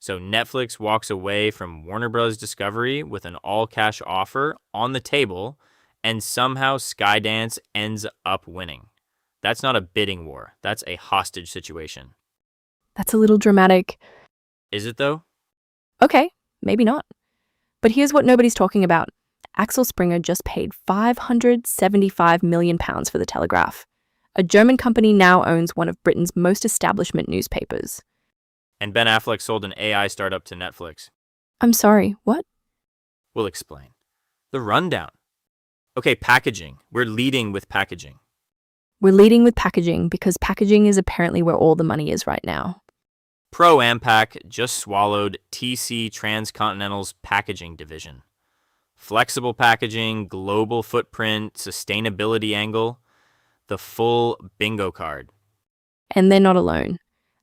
So Netflix walks away from Warner Bros. Discovery with an all-cash offer on the table, and somehow Skydance ends up winning. That's not a bidding war. That's a hostage situation. That's a little dramatic. Is it, though? Okay, maybe not. But here's what nobody's talking about. Axel Springer just paid £575 million for the Telegraph. A German company now owns one of Britain's most establishment newspapers. And Ben Affleck sold an AI startup to Netflix. I'm sorry, what? We'll explain. The rundown. Okay, packaging. We're leading with packaging. We're leading with packaging because packaging is apparently where all the money is right now. ProAmpac just swallowed TC Transcontinental's packaging division. Flexible packaging, global footprint, sustainability angle, the full bingo card. And they're not alone.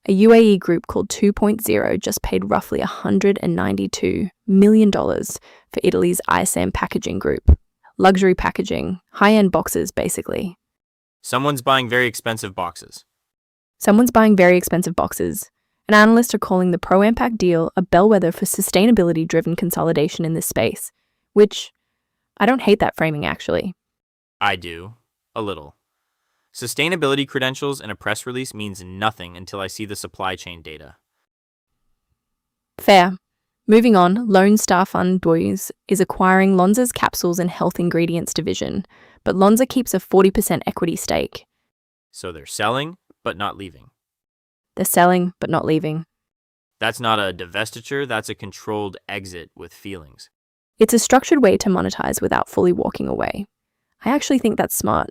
A UAE group called 2.0 just paid roughly $192 million for Italy's ISEM packaging group. Luxury packaging, high-end boxes, basically. Someone's buying very expensive boxes. Someone's buying very expensive boxes. And analysts are calling the ProAmpac deal a bellwether for sustainability-driven consolidation in this space, which I don't hate that framing, actually. I do. A little. Sustainability credentials in a press release means nothing until I see the supply chain data. Fair. Moving on, Star Fund XII is acquiring Lonza's Capsules and Health Ingredients division, but Lonza keeps a 40% equity stake. So they're selling, but not leaving. They're selling, but not leaving. That's not a divestiture, that's a controlled exit with feelings. It's a structured way to monetize without fully walking away. I actually think that's smart.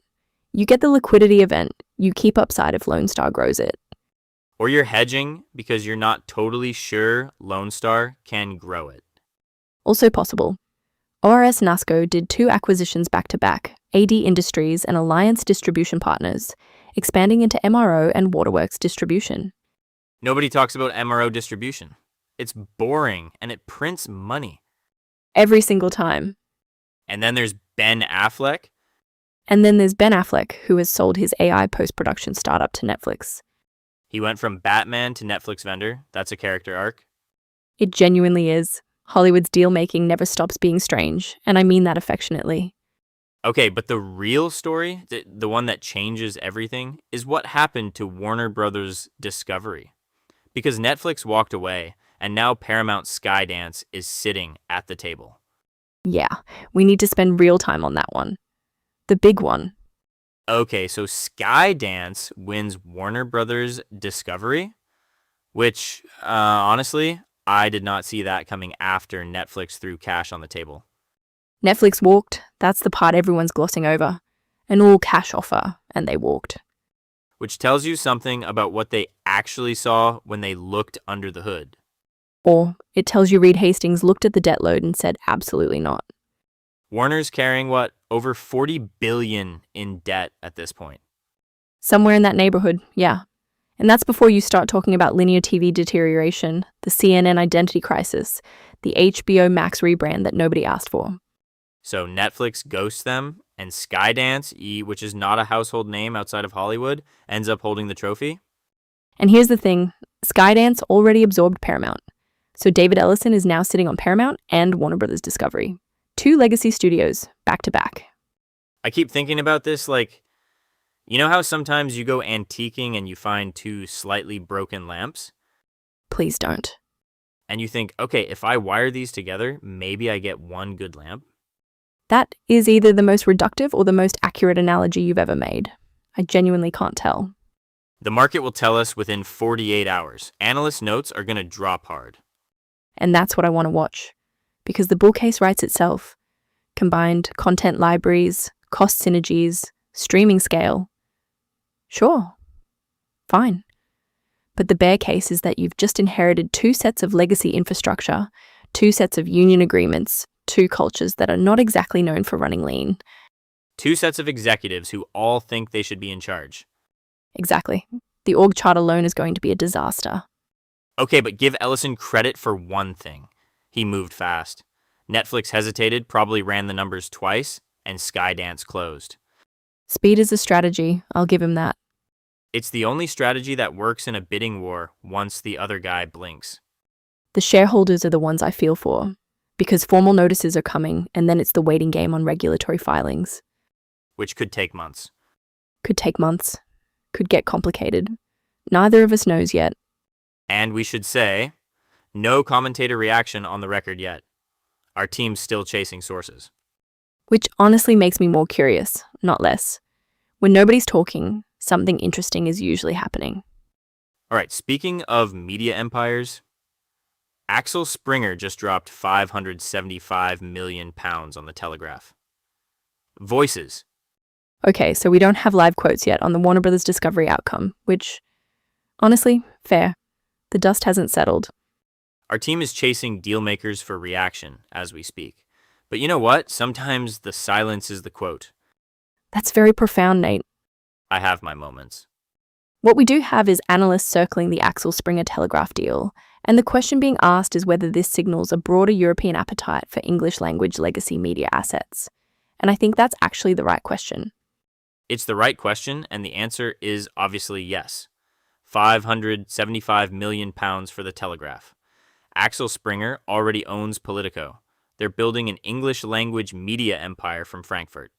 You get the liquidity event, you keep upside if Lone Star grows it. Or you're hedging because you're not totally sure Lone Star can grow it. Also possible. ORS Nasco did 2 acquisitions back-to-back, AD Industries and Alliance Distribution Partners, expanding into MRO and Waterworks distribution. Nobody talks about MRO distribution. It's boring and it prints money. Every single time. And then there's Ben Affleck. And then there's Ben Affleck, who has sold his AI post-production startup to Netflix. He went from Batman to Netflix vendor. That's a character arc. It genuinely is. Hollywood's deal-making never stops being strange, and I mean that affectionately. Okay, but the real story, the one that changes everything, is what happened to Warner Bros. Discovery. Because Netflix walked away, and now Paramount Skydance is sitting at the table. Yeah, we need to spend real time on that one. The big one. Okay, so Skydance wins Warner Bros. Discovery, which, honestly, I did not see that coming after Netflix threw cash on the table. Netflix walked, that's the part everyone's glossing over. An all-cash offer, and they walked. Which tells you something about what they actually saw when they looked under the hood. Or it tells you Reed Hastings looked at the debt load and said absolutely not. Warner's carrying, what, over $40 billion in debt at this point. Somewhere in that neighborhood, yeah. And that's before you start talking about linear TV deterioration, the CNN identity crisis, the HBO Max rebrand that nobody asked for. So Netflix ghosts them, and Skydance, which is not a household name outside of Hollywood, ends up holding the trophy? And here's the thing, Skydance already absorbed Paramount. So David Ellison is now sitting on Paramount and Warner Bros. Discovery. 2 legacy studios, back to back. I keep thinking about this like, you know how sometimes you go antiquing and you find 2 slightly broken lamps? Please don't. And you think, okay, if I wire these together, maybe I get one good lamp? That is either the most reductive or the most accurate analogy you've ever made. I genuinely can't tell. The market will tell us within 48 hours. Analyst notes are going to drop hard. And that's what I want to watch. Because the bull case writes itself. Combined content libraries, cost synergies, streaming scale. Sure. Fine. But the bear case is that you've just inherited 2 sets of legacy infrastructure, 2 sets of union agreements, 2 cultures that are not exactly known for running lean. 2 sets of executives who all think they should be in charge. Exactly. The org chart alone is going to be a disaster. Okay, but give Ellison credit for one thing. He moved fast. Netflix hesitated, probably ran the numbers twice, and Skydance closed. Speed is a strategy, I'll give him that. It's the only strategy that works in a bidding war once the other guy blinks. The shareholders are the ones I feel for, because formal notices are coming, and then it's the waiting game on regulatory filings. Which could take months. Could take months. Could get complicated. Neither of us knows yet. And we should say, no commentator reaction on the record yet. Our team's still chasing sources. Which honestly makes me more curious, not less. When nobody's talking, something interesting is usually happening. All right, speaking of media empires, Axel Springer just dropped £575 million on the Telegraph. Voices. Okay, so we don't have live quotes yet on the Warner Brothers Discovery outcome, which, honestly, fair. The dust hasn't settled. Our team is chasing deal makers for reaction as we speak. But you know what? Sometimes the silence is the quote. That's very profound, Nate. I have my moments. What we do have is analysts circling the Axel Springer Telegraph deal, and the question being asked is whether this signals a broader European appetite for English language legacy media assets. And I think that's actually the right question. It's the right question, and the answer is obviously yes. £575 million for the Telegraph. Axel Springer already owns Politico. They're building an English language media empire from Frankfurt.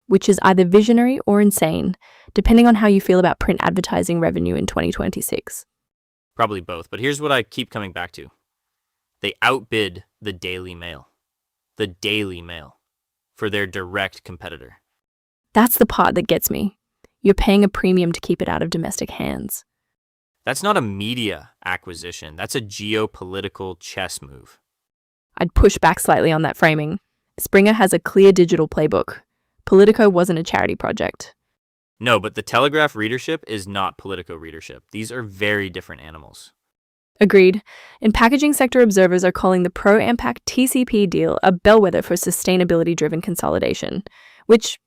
Which is either visionary or insane, depending on how you feel about print advertising revenue in 2026. Probably both, but here's what I keep coming back to. They outbid the Daily Mail. The Daily Mail. For their direct competitor. That's the part that gets me. You're paying a premium to keep it out of domestic hands. That's not a media acquisition. That's a geopolitical chess move. I'd push back slightly on that framing. Springer has a clear digital playbook. Politico wasn't a charity project. No, but the Telegraph readership is not Politico readership. These are very different animals. Agreed. And packaging sector observers are calling the ProAmpac TCP deal a bellwether for sustainability-driven consolidation, which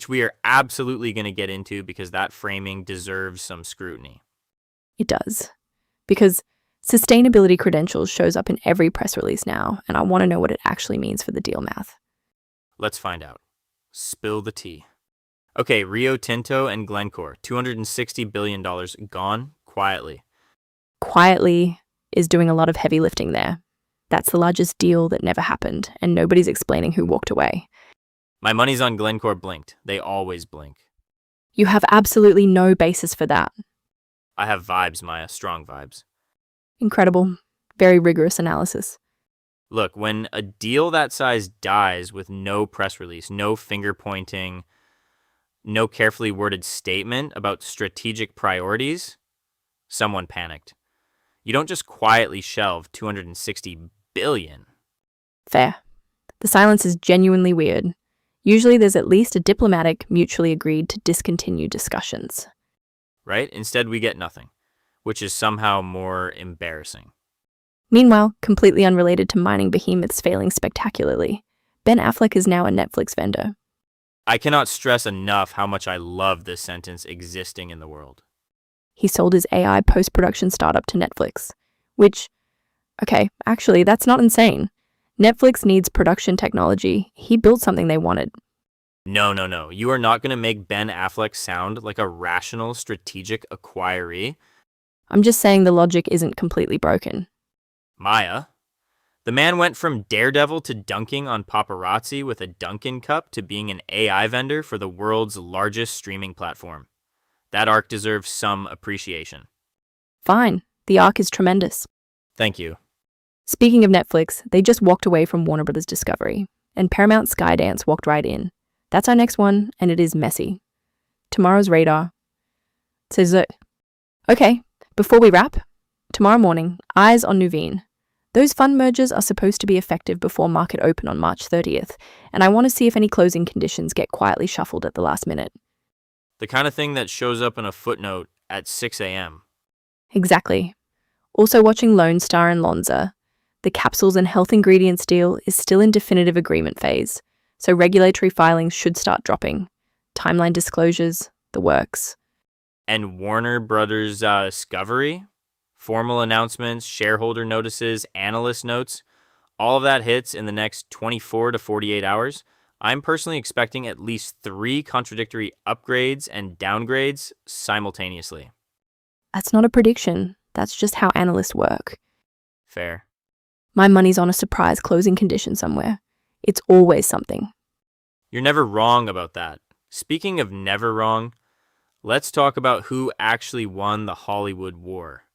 we are absolutely going to get into because that framing deserves some scrutiny. it does. Because sustainability credentials shows up in every press release now, and I want to know what it actually means for the deal math. Let's find out. Spill the tea. Okay, Rio Tinto and Glencore, $260 billion gone quietly. Quietly is doing a lot of heavy lifting there. That's the largest deal that never happened, and nobody's explaining who walked away. My money's on Glencore blinked. They always blink. You have absolutely no basis for that. I have vibes, Maya, strong vibes. Incredible. Very rigorous analysis. Look, when a deal that size dies with no press release, no finger pointing, no carefully worded statement about strategic priorities, someone panicked. You don't just quietly shelve $260 billion. Fair. The silence is genuinely weird. Usually there's at least a diplomatic, mutually agreed to discontinue discussions. Right? Instead, we get nothing, which is somehow more embarrassing. Meanwhile, completely unrelated to mining behemoths failing spectacularly, Ben Affleck is now a Netflix vendor. I cannot stress enough how much I love this sentence existing in the world. He sold his AI post-production startup to Netflix, which, okay, actually, that's not insane. Netflix needs production technology. He built something they wanted. No. You are not going to make Ben Affleck sound like a rational, strategic acquiree. I'm just saying the logic isn't completely broken. Maya, the man went from daredevil to dunking on paparazzi with a Dunkin' cup to being an AI vendor for the world's largest streaming platform. That arc deserves some appreciation. Fine. The arc is tremendous. Thank you. Speaking of Netflix, they just walked away from Warner Brothers Discovery, and Paramount Skydance walked right in. That's our next one, and it is messy. Tomorrow's radar. Okay, before we wrap, tomorrow morning, eyes on Nuveen. Those fund mergers are supposed to be effective before market open on March 30th, and I want to see if any closing conditions get quietly shuffled at the last minute. The kind of thing that shows up in a footnote at 6 a.m. Exactly. Also watching Lone Star and Lonza. The Capsules and health ingredients deal is still in definitive agreement phase, so regulatory filings should start dropping. Timeline disclosures, the works. And Warner Brothers Discovery, formal announcements, shareholder notices, analyst notes, all of that hits in the next 24 to 48 hours. I'm personally expecting at least 3 contradictory upgrades and downgrades simultaneously. That's not a prediction. That's just how analysts work. Fair. My money's on a surprise closing condition somewhere. It's always something. You're never wrong about that. Speaking of never wrong, let's talk about who actually won the Hollywood war.